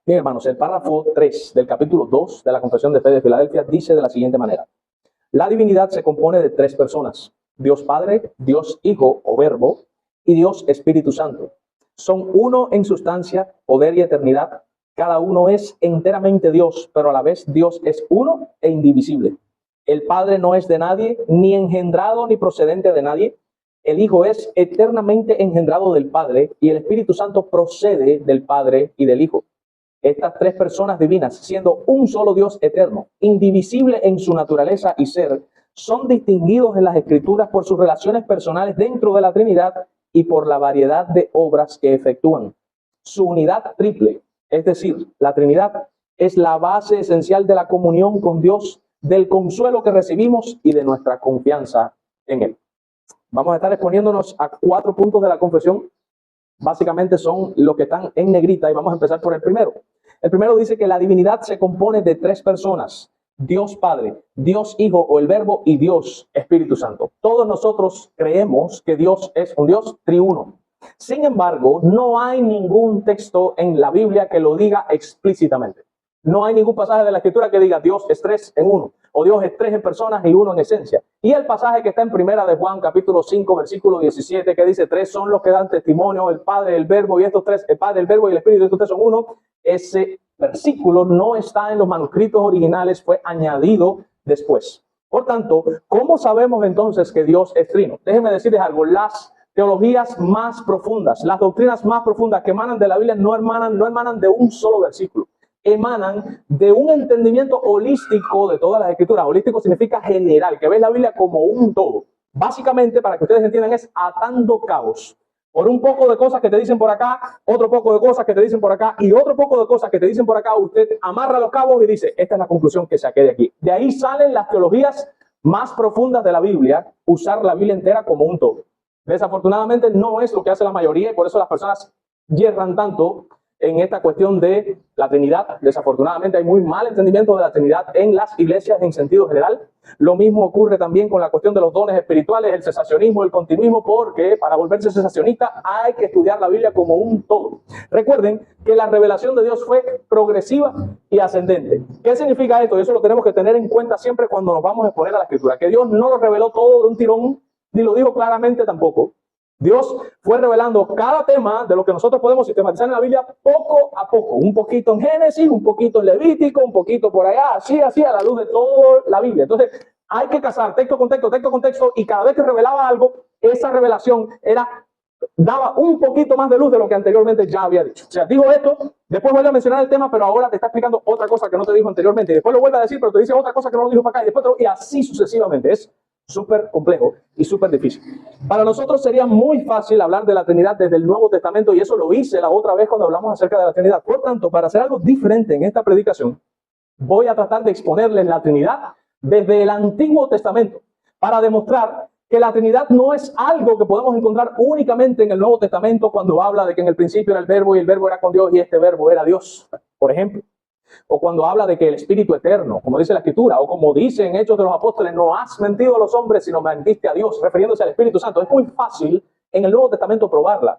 Bien, hermanos, el párrafo 3 del capítulo 2 de la Confesión de Fe de Filadelfia dice de la siguiente manera: la divinidad se compone de tres personas: Dios Padre, Dios Hijo o Verbo y Dios Espíritu Santo. Son uno en sustancia, poder y eternidad. Cada uno es enteramente Dios, pero a la vez Dios es uno e indivisible. El Padre no es de nadie, ni engendrado ni procedente de nadie. El Hijo es eternamente engendrado del Padre, y el Espíritu Santo procede del Padre y del Hijo. Estas tres personas divinas, siendo un solo Dios eterno, indivisible en su naturaleza y ser, son distinguidos en las Escrituras por sus relaciones personales dentro de la Trinidad y por la variedad de obras que efectúan. Su unidad triple, es decir, la Trinidad, es la base esencial de la comunión con Dios, del consuelo que recibimos y de nuestra confianza en Él. Vamos a estar exponiéndonos a 4 puntos de la confesión. Básicamente son los que están en negrita y vamos a empezar por el primero. El primero dice que la divinidad se compone de tres personas: Dios Padre, Dios Hijo o el Verbo y Dios Espíritu Santo. Todos nosotros creemos que Dios es un Dios triuno. Sin embargo, no hay ningún texto en la Biblia que lo diga explícitamente. No hay ningún pasaje de la Escritura que diga Dios es tres en uno, o Dios es tres en personas y uno en esencia. Y el pasaje que está en Primera de Juan, capítulo 5, versículo 17, que dice: tres son los que dan testimonio, el Padre, el Verbo, y estos tres, el Padre, el Verbo y el Espíritu, estos tres son uno. Ese versículo no está en los manuscritos originales, fue añadido después. Por tanto, ¿cómo sabemos entonces que Dios es trino? Déjenme decirles algo: las teologías más profundas, las doctrinas más profundas que emanan de la Biblia no emanan de un solo versículo. Emanan de un entendimiento holístico de todas las Escrituras. Holístico significa general, que ves la Biblia como un todo. Básicamente, para que ustedes entiendan, es atando cabos. Por un poco de cosas que te dicen por acá, otro poco de cosas que te dicen por acá y otro poco de cosas que te dicen por acá, usted amarra los cabos y dice: esta es la conclusión que saqué de aquí. De ahí salen las teologías más profundas de la Biblia, usar la Biblia entera como un todo. Desafortunadamente no es lo que hace la mayoría y por eso las personas yerran tanto en esta cuestión de la Trinidad. Desafortunadamente hay muy mal entendimiento de la Trinidad en las iglesias en sentido general. Lo mismo ocurre también con la cuestión de los dones espirituales, el cesacionismo, el continuismo, porque para volverse cesacionista hay que estudiar la Biblia como un todo. Recuerden que la revelación de Dios fue progresiva y ascendente. ¿Qué significa esto? Y eso lo tenemos que tener en cuenta siempre cuando nos vamos a exponer a la Escritura, que Dios no lo reveló todo de un tirón, ni lo dijo claramente tampoco. Dios fue revelando cada tema de lo que nosotros podemos sistematizar en la Biblia poco a poco. Un poquito en Génesis, un poquito en Levítico, un poquito por allá, así, a la luz de toda la Biblia. Entonces, hay que casar texto con texto, y cada vez que revelaba algo, esa revelación daba un poquito más de luz de lo que anteriormente ya había dicho. O sea, dijo esto, después vuelve a mencionar el tema, pero ahora te está explicando otra cosa que no te dijo anteriormente. Y después lo vuelve a decir, pero te dice otra cosa que no lo dijo para acá, y así sucesivamente. Es súper complejo y súper difícil. Para nosotros sería muy fácil hablar de la Trinidad desde el Nuevo Testamento, y eso lo hice la otra vez cuando hablamos acerca de la Trinidad. Por tanto, para hacer algo diferente en esta predicación, voy a tratar de exponerles la Trinidad desde el Antiguo Testamento, para demostrar que la Trinidad no es algo que podemos encontrar únicamente en el Nuevo Testamento, cuando habla de que en el principio era el Verbo y el Verbo era con Dios y este Verbo era Dios, por ejemplo. O cuando habla de que el Espíritu Eterno, como dice la Escritura, o como dice en Hechos de los Apóstoles: no has mentido a los hombres, sino mentiste a Dios, refiriéndose al Espíritu Santo. Es muy fácil en el Nuevo Testamento probarla.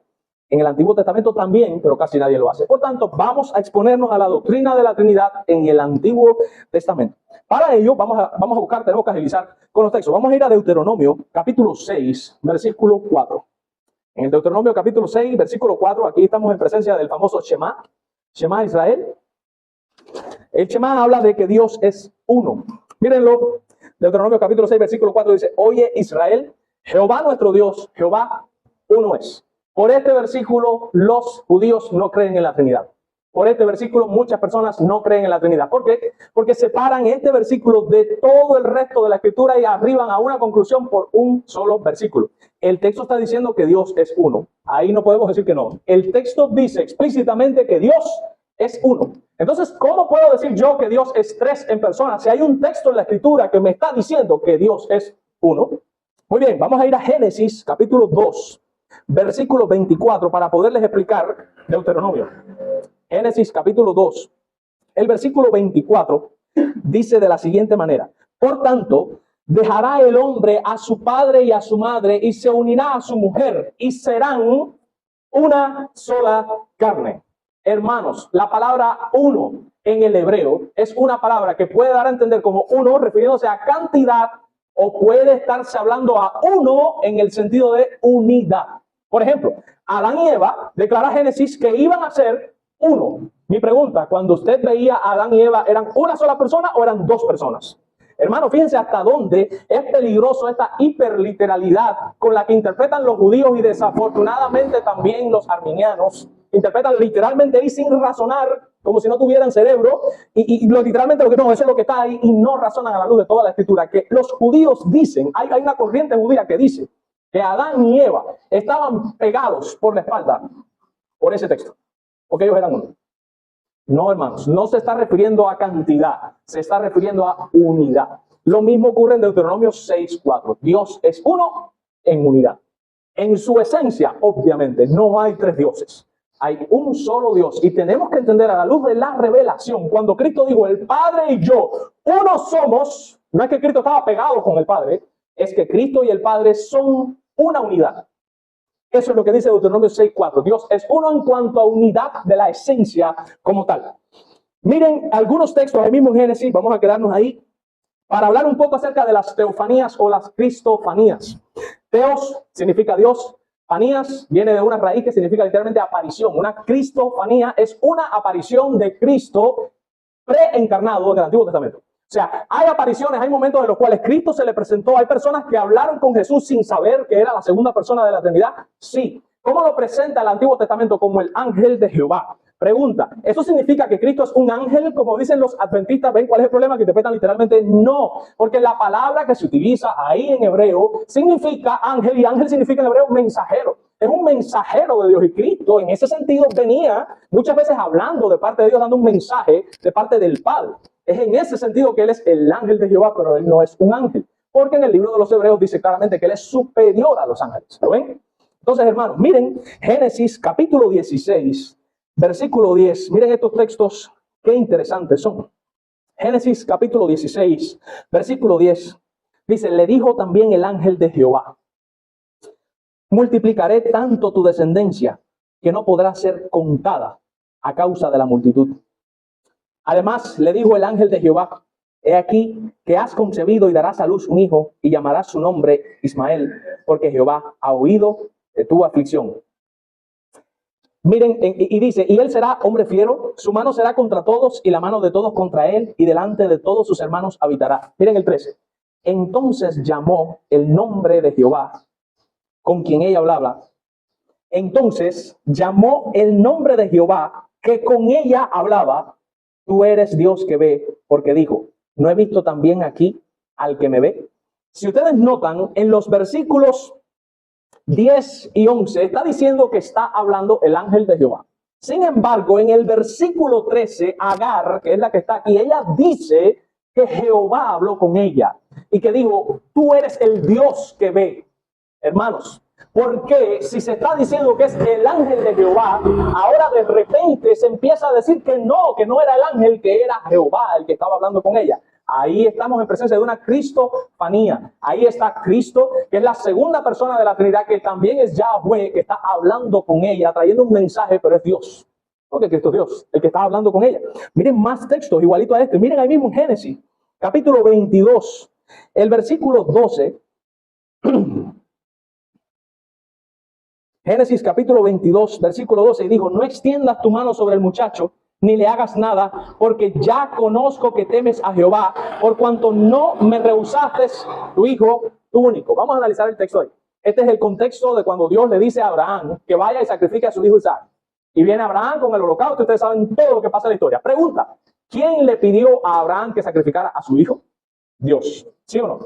En el Antiguo Testamento también, pero casi nadie lo hace. Por tanto, vamos a exponernos a la doctrina de la Trinidad en el Antiguo Testamento. Para ello, vamos a buscar, tenemos que agilizar con los textos. Vamos a ir a Deuteronomio, capítulo 6, versículo 4. En el Deuteronomio, capítulo 6, versículo 4, aquí estamos en presencia del famoso Shema, Shema Israel. El Shema habla de que Dios es uno. Mírenlo, Deuteronomio capítulo 6, versículo 4 dice: oye Israel, Jehová nuestro Dios, Jehová uno es. Por este versículo los judíos no creen en la Trinidad. Por este versículo muchas personas no creen en la Trinidad. ¿Por qué? Porque separan este versículo de todo el resto de la Escritura y arriban a una conclusión por un solo versículo. El texto está diciendo que Dios es uno. Ahí no podemos decir que no. El texto dice explícitamente que Dios es uno. Entonces, ¿cómo puedo decir yo que Dios es tres en persona si hay un texto en la Escritura que me está diciendo que Dios es uno? Muy bien, vamos a ir a Génesis capítulo 2, versículo 24, para poderles explicar Deuteronomio. Génesis capítulo 2, el versículo 24 dice de la siguiente manera: por tanto, dejará el hombre a su padre y a su madre y se unirá a su mujer y serán una sola carne. Hermanos, la palabra uno en el hebreo es una palabra que puede dar a entender como uno refiriéndose a cantidad o puede estarse hablando a uno en el sentido de unidad. Por ejemplo, Adán y Eva declara Génesis que iban a ser uno. Mi pregunta, cuando usted veía a Adán y Eva, ¿eran una sola persona o eran dos personas? Hermano, fíjense hasta dónde es peligroso esta hiperliteralidad con la que interpretan los judíos y desafortunadamente también los arminianos. Interpretan literalmente y sin razonar, como si no tuvieran cerebro, y literalmente lo que no, eso es lo que está ahí, y no razonan a la luz de toda la escritura. Que los judíos dicen, hay una corriente judía que dice que Adán y Eva estaban pegados por la espalda por ese texto, porque ellos eran uno. No, hermanos, no se está refiriendo a cantidad, se está refiriendo a unidad. Lo mismo ocurre en Deuteronomio 6:4. Dios es uno en unidad. En su esencia, obviamente, no hay tres dioses. Hay un solo Dios y tenemos que entender a la luz de la revelación. Cuando Cristo dijo, el Padre y yo, uno somos, no es que Cristo estaba pegado con el Padre, es que Cristo y el Padre son una unidad. Eso es lo que dice Deuteronomio 6:4. Dios es uno en cuanto a unidad de la esencia como tal. Miren algunos textos ahí mismo en Génesis, vamos a quedarnos ahí, para hablar un poco acerca de las teofanías o las cristofanías. Teos significa Dios, fanías viene de una raíz que significa literalmente aparición. Una cristofanía es una aparición de Cristo preencarnado en el Antiguo Testamento. O sea, hay apariciones, hay momentos en los cuales Cristo se le presentó. Hay personas que hablaron con Jesús sin saber que era la segunda persona de la Trinidad. Sí. ¿Cómo lo presenta el Antiguo Testamento? Como el ángel de Jehová. Pregunta, ¿eso significa que Cristo es un ángel? Como dicen los adventistas, ¿ven cuál es el problema? Que interpretan literalmente no. Porque la palabra que se utiliza ahí en hebreo significa ángel y ángel significa en hebreo mensajero. Es un mensajero de Dios y Cristo en ese sentido venía muchas veces hablando de parte de Dios, dando un mensaje de parte del Padre. Es en ese sentido que Él es el ángel de Jehová, pero Él no es un ángel. Porque en el libro de los Hebreos dice claramente que Él es superior a los ángeles. ¿Lo ven? Entonces, hermanos, miren Génesis capítulo 16, versículo 10. Miren estos textos, qué interesantes son. Génesis capítulo 16, versículo 10. Dice, le dijo también el ángel de Jehová, multiplicaré tanto tu descendencia que no podrá ser contada a causa de la multitud. Además, le dijo el ángel de Jehová, he aquí que has concebido y darás a luz un hijo y llamarás su nombre Ismael, porque Jehová ha oído de tu aflicción. Miren, y dice, y él será hombre fiero, su mano será contra todos y la mano de todos contra él, y delante de todos sus hermanos habitará. Miren el 13. Entonces llamó el nombre de Jehová, con quien ella hablaba. Entonces llamó el nombre de Jehová, que con ella hablaba. Tú eres Dios que ve, porque dijo, ¿no he visto también aquí al que me ve? Si ustedes notan, en los versículos 10 y 11 está diciendo que está hablando el ángel de Jehová. Sin embargo, en el versículo 13, Agar, que es la que está aquí, ella dice que Jehová habló con ella y que dijo, tú eres el Dios que ve. Hermanos, porque si se está diciendo que es el ángel de Jehová, ahora de repente se empieza a decir que no era el ángel, que era Jehová el que estaba hablando con ella. Ahí estamos en presencia de una cristofanía. Ahí está Cristo, que es la segunda persona de la Trinidad, que también es Yahweh, que está hablando con ella, trayendo un mensaje, pero es Dios. Porque Cristo es Dios, el que está hablando con ella. Miren más textos igualito a este. Miren ahí mismo en Génesis, capítulo 22, el versículo 12. Génesis capítulo 22, versículo 12, y dijo, no extiendas tu mano sobre el muchacho, ni le hagas nada, porque ya conozco que temes a Jehová, por cuanto no me rehusaste tu hijo, tu único. Vamos a analizar el texto hoy. Este es el contexto de cuando Dios le dice a Abraham que vaya y sacrifique a su hijo Isaac. Y viene Abraham con el holocausto, ustedes saben todo lo que pasa en la historia. Pregunta, ¿quién le pidió a Abraham que sacrificara a su hijo? Dios. ¿Sí o no?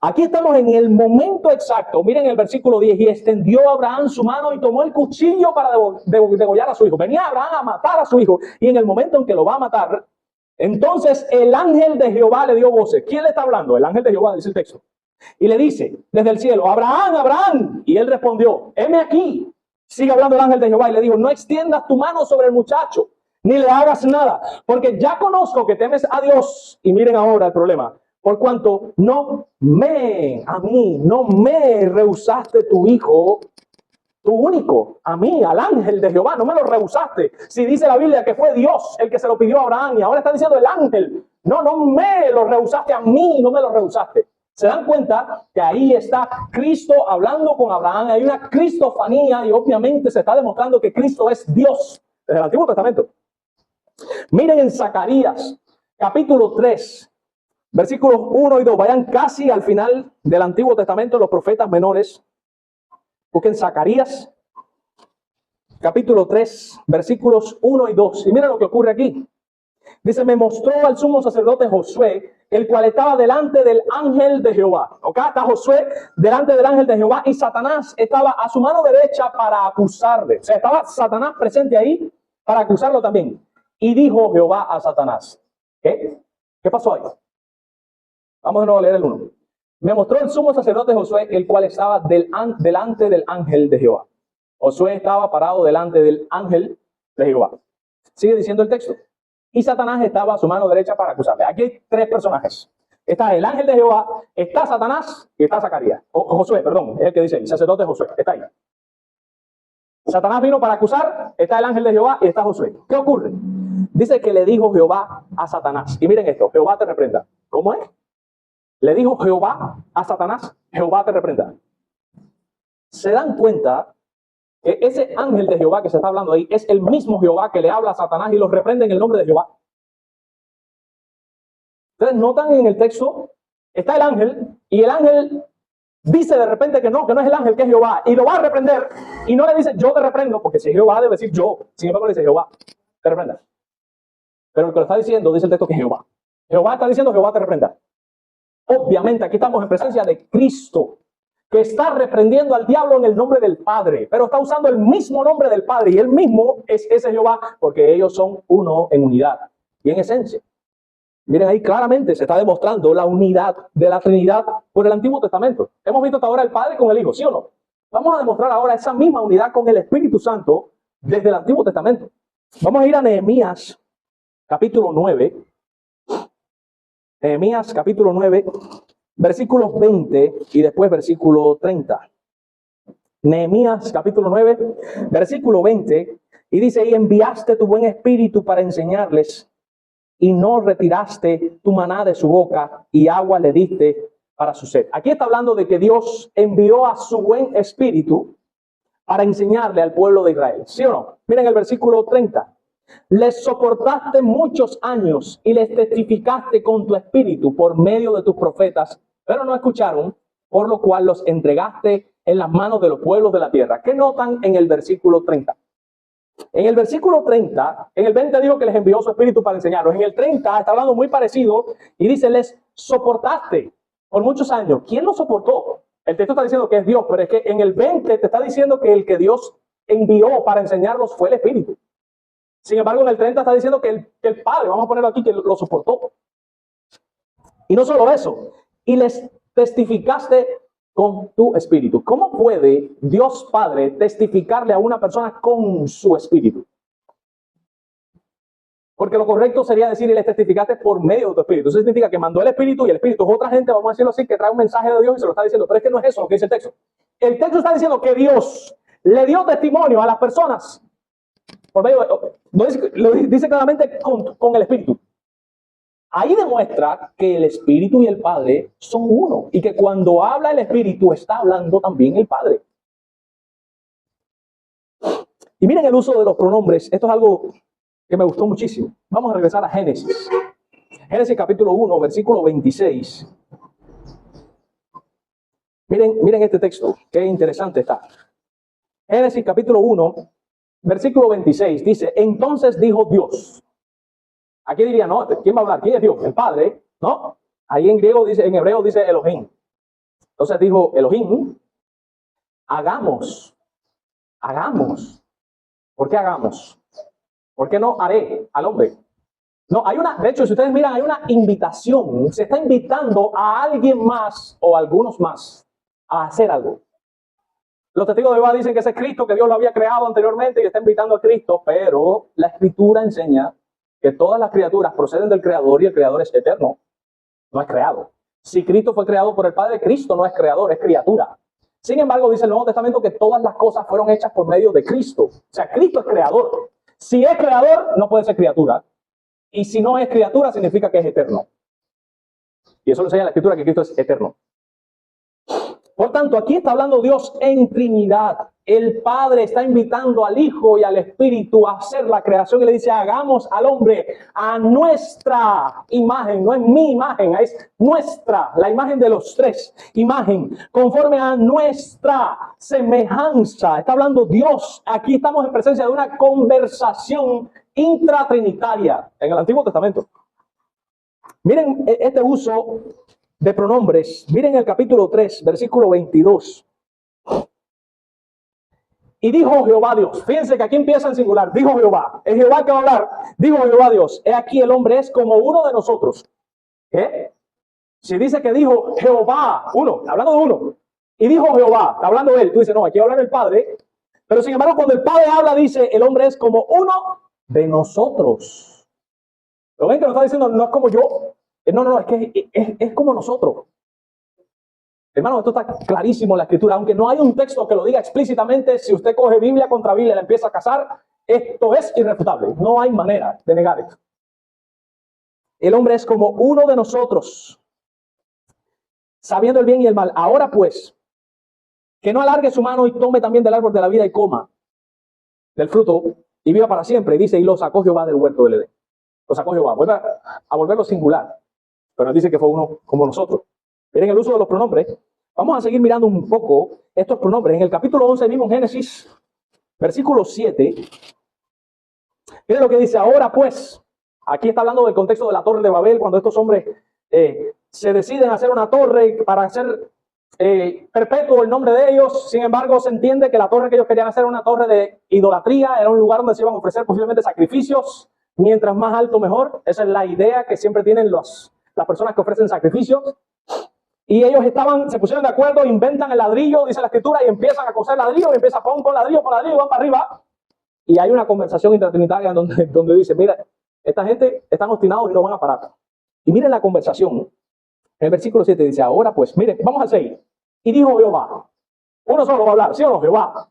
Aquí estamos en el momento exacto. Miren el versículo 10. Y extendió Abraham su mano y tomó el cuchillo para degollar a su hijo. Venía Abraham a matar a su hijo. Y en el momento en que lo va a matar, entonces el ángel de Jehová le dio voces. ¿Quién le está hablando? El ángel de Jehová, dice el texto. Y le dice desde el cielo, Abraham, Abraham. Y él respondió, heme aquí. Sigue hablando el ángel de Jehová y le dijo, no extiendas tu mano sobre el muchacho, ni le hagas nada, porque ya conozco que temes a Dios. Y miren ahora el problema. Por cuanto no me rehusaste tu hijo, tu único, a mí, al ángel de Jehová, no me lo rehusaste. Si dice la Biblia que fue Dios el que se lo pidió a Abraham y ahora está diciendo el ángel, no me lo rehusaste a mí, no me lo rehusaste. Se dan cuenta que ahí está Cristo hablando con Abraham, hay una cristofanía y obviamente se está demostrando que Cristo es Dios desde el Antiguo Testamento. Miren en Zacarías, capítulo 3, versículos 1 y 2, vayan casi al final del Antiguo Testamento, los profetas menores. Busquen Zacarías, capítulo 3, versículos 1 y 2. Y miren lo que ocurre aquí. Dice, me mostró al sumo sacerdote Josué, el cual estaba delante del ángel de Jehová. Acá está Josué delante del ángel de Jehová y Satanás estaba a su mano derecha para acusarle. O sea, estaba Satanás presente ahí para acusarlo también. Y dijo Jehová a Satanás. ¿Qué pasó ahí? Vamos de nuevo a leer el 1. Me mostró el sumo sacerdote Josué, el cual estaba delante del ángel de Jehová. Josué estaba parado delante del ángel de Jehová. Sigue diciendo el texto. Y Satanás estaba a su mano derecha para acusarle. Aquí hay tres personajes. Está el ángel de Jehová, está Satanás y está Zacarías. Josué, perdón, es el que dice el sacerdote Josué. Está ahí. Satanás vino para acusar, está el ángel de Jehová y está Josué. ¿Qué ocurre? Dice que le dijo Jehová a Satanás. Y miren esto, Jehová te reprenda. ¿Cómo es? Le dijo Jehová a Satanás, Jehová te reprenda. ¿Se dan cuenta que ese ángel de Jehová que se está hablando ahí es el mismo Jehová que le habla a Satanás y los reprende en el nombre de Jehová? Ustedes notan en el texto, está el ángel y el ángel dice de repente que no es el ángel, que es Jehová, y lo va a reprender y no le dice yo te reprendo, porque si Jehová debe decir yo, sin embargo le dice Jehová te reprenda. Pero el que lo está diciendo dice el texto que es Jehová. Jehová está diciendo Jehová te reprenda. Obviamente aquí estamos en presencia de Cristo, que está reprendiendo al diablo en el nombre del Padre, pero está usando el mismo nombre del Padre y él mismo es ese Jehová, porque ellos son uno en unidad y en esencia. Miren ahí claramente se está demostrando la unidad de la Trinidad por el Antiguo Testamento. Hemos visto hasta ahora el Padre con el Hijo, ¿sí o no? Vamos a demostrar ahora esa misma unidad con el Espíritu Santo desde el Antiguo Testamento. Vamos a ir a Nehemías, capítulo 9. Nehemías, capítulo 9, versículos 20 y después versículo 30. Nehemías, capítulo 9, versículo 20, y dice, y enviaste tu buen espíritu para enseñarles, y no retiraste tu maná de su boca, y agua le diste para su sed. Aquí está hablando de que Dios envió a su buen espíritu para enseñarle al pueblo de Israel. ¿Sí o no? Miren el versículo 30. Les soportaste muchos años y les testificaste con tu espíritu por medio de tus profetas, pero no escucharon, por lo cual los entregaste en las manos de los pueblos de la tierra. ¿Qué notan en el versículo 30? En el versículo 30, en el 20 dijo que les envió su espíritu para enseñarlos. En el 30 está hablando muy parecido y dice, les soportaste por muchos años. ¿Quién los soportó? El texto está diciendo que es Dios, pero es que en el 20 te está diciendo que el que Dios envió para enseñarlos fue el espíritu. Sin embargo, en el 30 está diciendo que el Padre, vamos a ponerlo aquí, que lo soportó. Y no solo eso, y les testificaste con tu espíritu. ¿Cómo puede Dios Padre testificarle a una persona con su espíritu? Porque lo correcto sería decir, y les testificaste por medio de tu espíritu. Eso significa que mandó el espíritu y el espíritu es otra gente, vamos a decirlo así, que trae un mensaje de Dios y se lo está diciendo. Pero es que no es eso lo que dice el texto. El texto está diciendo que Dios le dio testimonio a las personas por medio lo dice claramente con el Espíritu. Ahí demuestra que el Espíritu y el Padre son uno y que cuando habla el Espíritu está hablando también el Padre. Y miren el uso de los pronombres. Esto es algo que me gustó muchísimo. Vamos a regresar a Génesis. Génesis capítulo 1, versículo 26. Miren este texto, qué interesante está. Génesis capítulo 1, versículo 26 dice, entonces dijo Dios. Aquí diría, no, ¿quién va a hablar? ¿Quién es Dios? El Padre, ¿no? Ahí en griego dice, en hebreo dice Elohim. Entonces dijo Elohim, hagamos. ¿Por qué hagamos? ¿Por qué no haré al hombre? No, de hecho, si ustedes miran, hay una invitación. Se está invitando a alguien más o a algunos más a hacer algo. Los testigos de Jehová dicen que ese es Cristo, que Dios lo había creado anteriormente y está invitando a Cristo, pero la Escritura enseña que todas las criaturas proceden del Creador y el Creador es eterno, no es creado. Si Cristo fue creado por el Padre, Cristo no es creador, es criatura. Sin embargo, dice el Nuevo Testamento que todas las cosas fueron hechas por medio de Cristo. O sea, Cristo es creador. Si es creador, no puede ser criatura. Y si no es criatura, significa que es eterno. Y eso lo enseña la Escritura, que Cristo es eterno. Por tanto, aquí está hablando Dios en Trinidad. El Padre está invitando al Hijo y al Espíritu a hacer la creación y le dice, hagamos al hombre a nuestra imagen. No es mi imagen, es nuestra, la imagen de los tres. Imagen, conforme a nuestra semejanza. Está hablando Dios. Aquí estamos en presencia de una conversación intratrinitaria en el Antiguo Testamento. Miren este uso de pronombres. Miren el capítulo 3, versículo 22. Y dijo Jehová Dios. Fíjense que aquí empieza en singular. Dijo Jehová. Es Jehová que va a hablar. Dijo Jehová Dios. He aquí el hombre es como uno de nosotros. ¿Qué? Si dice que dijo Jehová, uno, hablando de uno. Y dijo Jehová, está hablando él. Tú dices, no, aquí habla el Padre. Pero sin embargo, cuando el Padre habla, dice, el hombre es como uno de nosotros. ¿Lo ven que lo está diciendo? No es como yo. No, es que es como nosotros. Hermano, esto está clarísimo en la Escritura. Aunque no hay un texto que lo diga explícitamente, si usted coge Biblia contra Biblia y la empieza a cazar, esto es irrefutable. No hay manera de negar esto. El hombre es como uno de nosotros, sabiendo el bien y el mal. Ahora pues, que no alargue su mano y tome también del árbol de la vida y coma del fruto y viva para siempre. Y dice, y lo sacó Jehová del huerto del Edén. Lo sacó Jehová. Vuelve a volverlo singular. Pero nos dice que fue uno como nosotros. Miren el uso de los pronombres. Vamos a seguir mirando un poco estos pronombres. En el capítulo 11 mismo, en Génesis, versículo 7. Miren lo que dice. Ahora pues, aquí está hablando del contexto de la torre de Babel, cuando estos hombres se deciden hacer una torre para hacer perpetuo el nombre de ellos. Sin embargo, se entiende que la torre que ellos querían hacer era una torre de idolatría. Era un lugar donde se iban a ofrecer posiblemente sacrificios. Mientras más alto, mejor. Esa es la idea que siempre tienen las personas que ofrecen sacrificios. Y ellos se pusieron de acuerdo, inventan el ladrillo, dice la Escritura, y empiezan a coser ladrillo, y empiezan pon ladrillo, y van para arriba. Y hay una conversación intratrinitaria donde dice, mira, esta gente están obstinados y no van a parar. Y miren la conversación. En el versículo 7 dice, ahora pues, miren, vamos al 6. Y dijo Jehová, uno solo va a hablar, ¿sí o no? Jehová.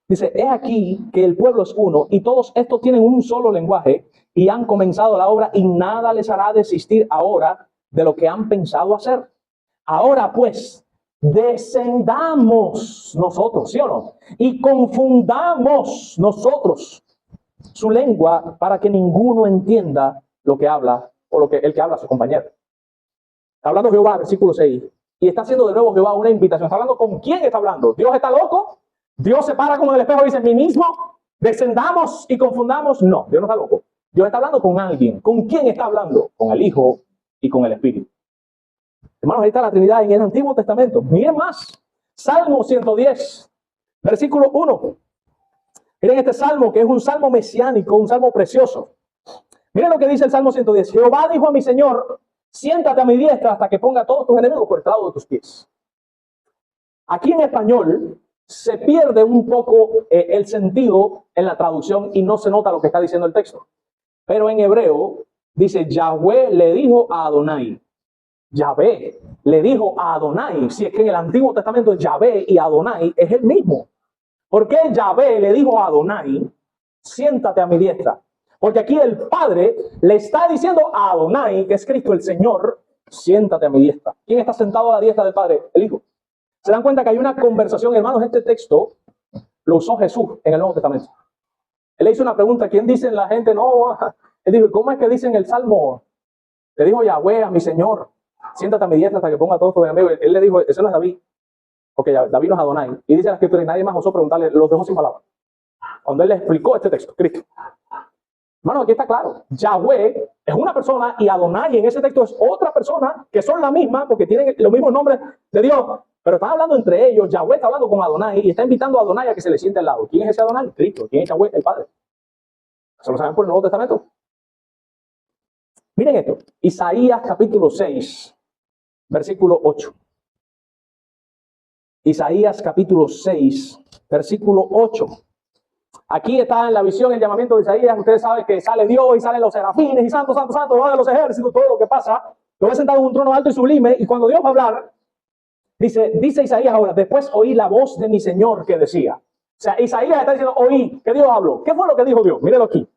Dice, he aquí que el pueblo es uno, y todos estos tienen un solo lenguaje, y han comenzado la obra, y nada les hará desistir ahora de lo que han pensado hacer. Ahora pues, descendamos nosotros, ¿sí o no? Y confundamos nosotros su lengua para que ninguno entienda lo que habla o el que habla a su compañero. Está hablando Jehová, versículo 6. Y está haciendo de nuevo Jehová una invitación. ¿Está hablando con quién está hablando? ¿Dios está loco? ¿Dios se para como en el espejo y dice, mí mismo? ¿Descendamos y confundamos? No, Dios no está loco. Dios está hablando con alguien. ¿Con quién está hablando? Con el Hijo y con el Espíritu. Hermanos, ahí está la Trinidad en el Antiguo Testamento. Miren más. Salmo 110, versículo 1. Miren este salmo, que es un salmo mesiánico, un salmo precioso. Miren lo que dice el Salmo 110. Jehová dijo a mi Señor, siéntate a mi diestra hasta que ponga a todos tus enemigos por el estrado de tus pies. Aquí en español se pierde un poco el sentido en la traducción y no se nota lo que está diciendo el texto. Pero en hebreo dice, Yahweh le dijo a Adonai. Yahvé le dijo a Adonai. Si es que en el Antiguo Testamento Yahvé y Adonai es el mismo. ¿Por qué Yahvé le dijo a Adonai, siéntate a mi diestra? Porque aquí el Padre le está diciendo a Adonai, que es Cristo el Señor, siéntate a mi diestra. ¿Quién está sentado a la diestra del Padre? El Hijo. ¿Se dan cuenta que hay una conversación, hermanos? Este texto lo usó Jesús en el Nuevo Testamento. Él le hizo una pregunta, ¿quién dice la gente? No, él dijo, ¿cómo es que dicen el Salmo? Le dijo Yahvé a mi Señor, siéntate a mi diestra hasta que ponga a todos tus enemigos. Él le dijo, eso no es David. Porque David no es Adonai. Y dice la Escritura, y nadie más osó preguntarle, los dejó sin palabras. Cuando él le explicó este texto, Cristo. Hermano, aquí está claro. Yahweh es una persona y Adonai en ese texto es otra persona que son la misma porque tienen los mismos nombres de Dios. Pero están hablando entre ellos. Yahweh está hablando con Adonai y está invitando a Adonai a que se le siente al lado. ¿Quién es ese Adonai? Cristo. ¿Quién es Yahweh? El Padre. ¿Se lo saben por el Nuevo Testamento? Miren esto. Isaías capítulo 6, versículo 8. Isaías capítulo 6, versículo 8. Aquí está en la visión el llamamiento de Isaías. Ustedes saben que sale Dios y salen los serafines y santo, santo, santo, va de los ejércitos, todo lo que pasa. Lo ve sentado en un trono alto y sublime. Y cuando Dios va a hablar, Dice Isaías ahora, después oí la voz de mi Señor que decía. O sea, Isaías está diciendo, oí, que Dios habló. ¿Qué fue lo que dijo Dios? Mírelo aquí.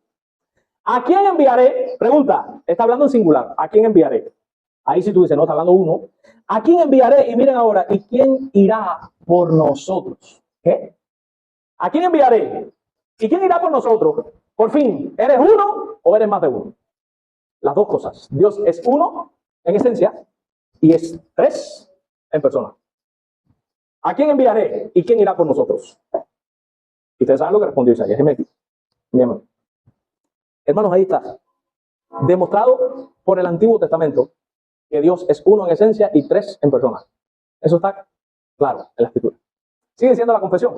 ¿A quién enviaré? Pregunta, está hablando en singular. ¿A quién enviaré? Ahí sí tú dices, no, está hablando uno. ¿A quién enviaré? Y miren ahora, ¿y quién irá por nosotros? ¿Qué? ¿A quién enviaré? ¿Y quién irá por nosotros? Por fin, ¿eres uno o eres más de uno? Las dos cosas. Dios es uno en esencia y es tres en persona. ¿A quién enviaré? ¿Y quién irá por nosotros? Y ustedes saben lo que respondió Isaías. Hermanos, ahí está. Demostrado por el Antiguo Testamento que Dios es uno en esencia y tres en persona. Eso está claro en la Escritura. Sigue siendo la confesión.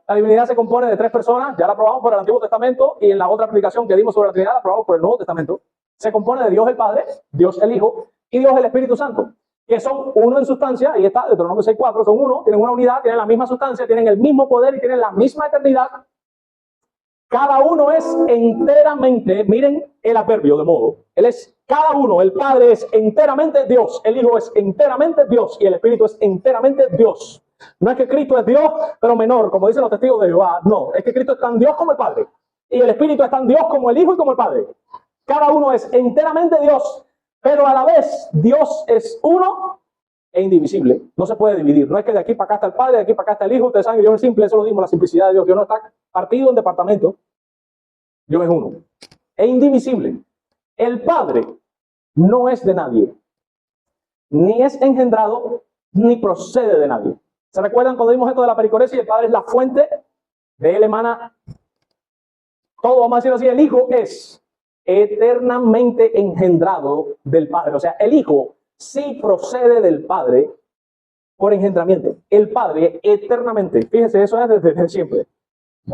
La divinidad se compone de tres personas, ya la probamos por el Antiguo Testamento y en la otra aplicación que dimos sobre la Trinidad la probamos por el Nuevo Testamento. Se compone de Dios el Padre, Dios el Hijo y Dios el Espíritu Santo, que son uno en sustancia, y está Deuteronomio 6:4, son uno, tienen una unidad, tienen la misma sustancia, tienen el mismo poder y tienen la misma eternidad. Cada uno es enteramente, miren el adverbio de modo, cada uno, el Padre es enteramente Dios, el Hijo es enteramente Dios y el Espíritu es enteramente Dios. No es que Cristo es Dios, pero menor, como dicen los testigos de Jehová. No, es que Cristo es tan Dios como el Padre. Y el Espíritu es tan Dios como el Hijo y como el Padre. Cada uno es enteramente Dios, pero a la vez Dios es uno e indivisible. No se puede dividir. No es que de aquí para acá está el Padre, de aquí para acá está el Hijo. Ustedes saben que Dios es simple, eso lo dimos, la simplicidad de Dios. Dios no está partido en departamentos. Dios es uno. E indivisible. El Padre no es de nadie. Ni es engendrado, ni procede de nadie. ¿Se recuerdan cuando vimos esto de la pericoresis? El Padre es la fuente, de él emana todo, vamos a decirlo así. El Hijo es eternamente engendrado del Padre. O sea, el Hijo sí procede del Padre por engendramiento. El Padre eternamente, fíjense, eso es desde siempre,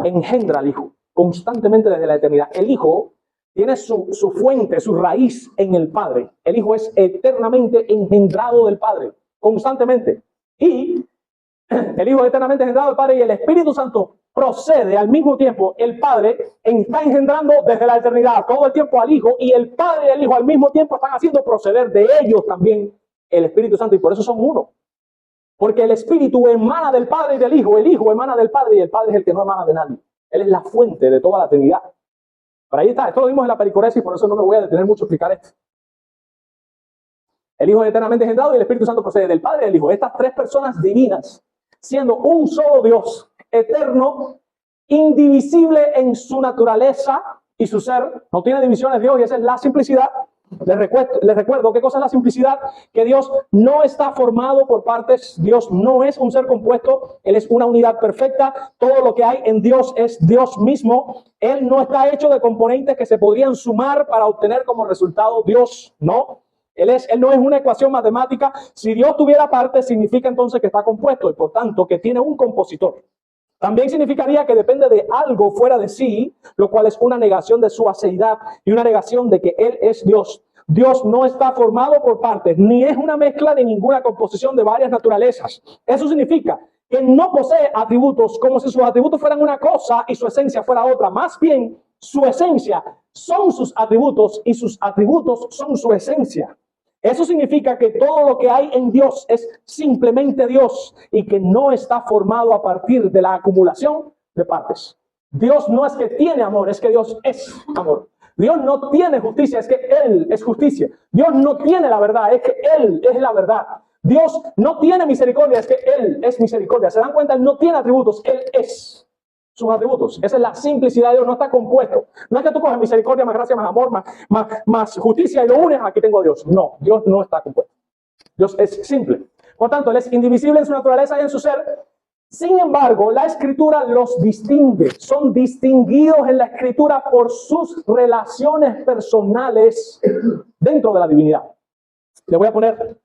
engendra al Hijo constantemente desde la eternidad. El Hijo tiene su fuente, su raíz en el Padre. El Hijo es eternamente engendrado del Padre, constantemente. Y el Hijo es eternamente engendrado del Padre y el Espíritu Santo procede al mismo tiempo. El Padre está engendrando desde la eternidad todo el tiempo al Hijo y el Padre y el Hijo al mismo tiempo están haciendo proceder de ellos también el Espíritu Santo y por eso son uno. Porque el Espíritu emana del Padre y del Hijo, el Hijo emana del Padre y el Padre es el que no emana de nadie. Él es la fuente de toda la Trinidad. Pero ahí está, esto lo vimos en la pericoresis, por eso no me voy a detener mucho a explicar esto. El Hijo es eternamente engendrado y el Espíritu Santo procede del Padre y del Hijo. Estas tres personas divinas, siendo un solo Dios, eterno, indivisible en su naturaleza y su ser, no tiene divisiones Dios y esa es la simplicidad. Les recuerdo, ¿qué cosa es la simplicidad? Que Dios no está formado por partes, Dios no es un ser compuesto, Él es una unidad perfecta, todo lo que hay en Dios es Dios mismo, Él no está hecho de componentes que se podrían sumar para obtener como resultado Dios, no. Él no es una ecuación matemática. Si Dios tuviera partes, significa entonces que está compuesto y por tanto que tiene un compositor. También significaría que depende de algo fuera de sí, lo cual es una negación de su aceidad y una negación de que Él es Dios. Dios no está formado por partes, ni es una mezcla de ninguna composición de varias naturalezas. Eso significa que no posee atributos como si sus atributos fueran una cosa y su esencia fuera otra. Más bien, su esencia son sus atributos y sus atributos son su esencia. Eso significa que todo lo que hay en Dios es simplemente Dios y que no está formado a partir de la acumulación de partes. Dios no es que tiene amor, es que Dios es amor. Dios no tiene justicia, es que Él es justicia. Dios no tiene la verdad, es que Él es la verdad. Dios no tiene misericordia, es que Él es misericordia. ¿Se dan cuenta? Él no tiene atributos, Él es sus atributos. Esa es la simplicidad de Dios, no está compuesto. No es que tú coges misericordia, más gracia, más amor, más justicia y lo unes, aquí tengo a Dios. No, Dios no está compuesto. Dios es simple. Por tanto, Él es indivisible en su naturaleza y en su ser. Sin embargo, la Escritura los distingue. Son distinguidos en la Escritura por sus relaciones personales dentro de la divinidad. Les voy a poner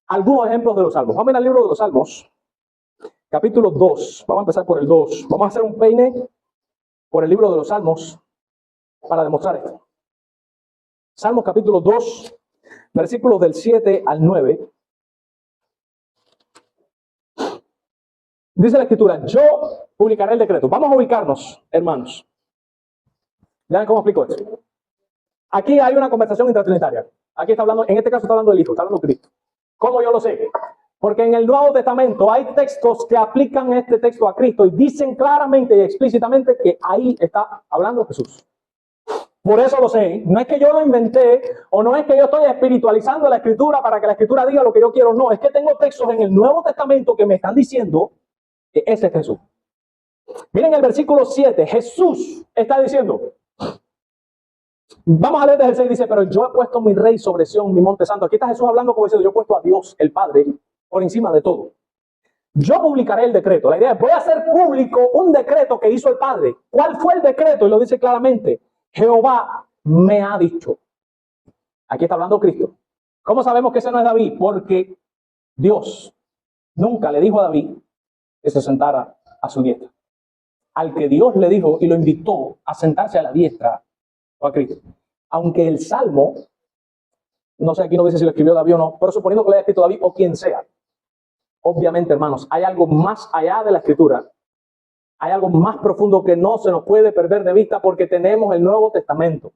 algunos ejemplos de los Salmos. Vamos al libro de los Salmos. Capítulo 2, vamos a empezar por el 2. Vamos a hacer un peine por el libro de los Salmos para demostrar esto. Salmos capítulo 2, versículos del 7 al 9. Dice la Escritura, yo publicaré el decreto. Vamos a ubicarnos, hermanos. ¿Ya cómo explico esto? Aquí hay una conversación intratrinitaria. Aquí está hablando, en este caso está hablando del Hijo, está hablando de Cristo. ¿Cómo yo lo sé? Porque en el Nuevo Testamento hay textos que aplican este texto a Cristo y dicen claramente y explícitamente que ahí está hablando Jesús. Por eso lo sé. No es que yo lo inventé o no es que yo estoy espiritualizando la Escritura para que la Escritura diga lo que yo quiero. No, es que tengo textos en el Nuevo Testamento que me están diciendo que ese es Jesús. Miren el versículo 7. Jesús está diciendo, vamos a leer desde el 6, dice, pero yo he puesto mi rey sobre Sión, mi monte santo. Aquí está Jesús hablando como diciendo, yo he puesto a Dios, el Padre, por encima de todo. Yo publicaré el decreto. La idea es, voy a hacer público un decreto que hizo el Padre. ¿Cuál fue el decreto? Y lo dice claramente. Jehová me ha dicho. Aquí está hablando Cristo. ¿Cómo sabemos que ese no es David? Porque Dios nunca le dijo a David que se sentara a su diestra. Al que Dios le dijo y lo invitó a sentarse a la diestra fue a Cristo. Aunque el Salmo, no sé, aquí no dice si lo escribió David o no, pero suponiendo que lo haya escrito David o quien sea, obviamente, hermanos, hay algo más allá de la Escritura. Hay algo más profundo que no se nos puede perder de vista porque tenemos el Nuevo Testamento.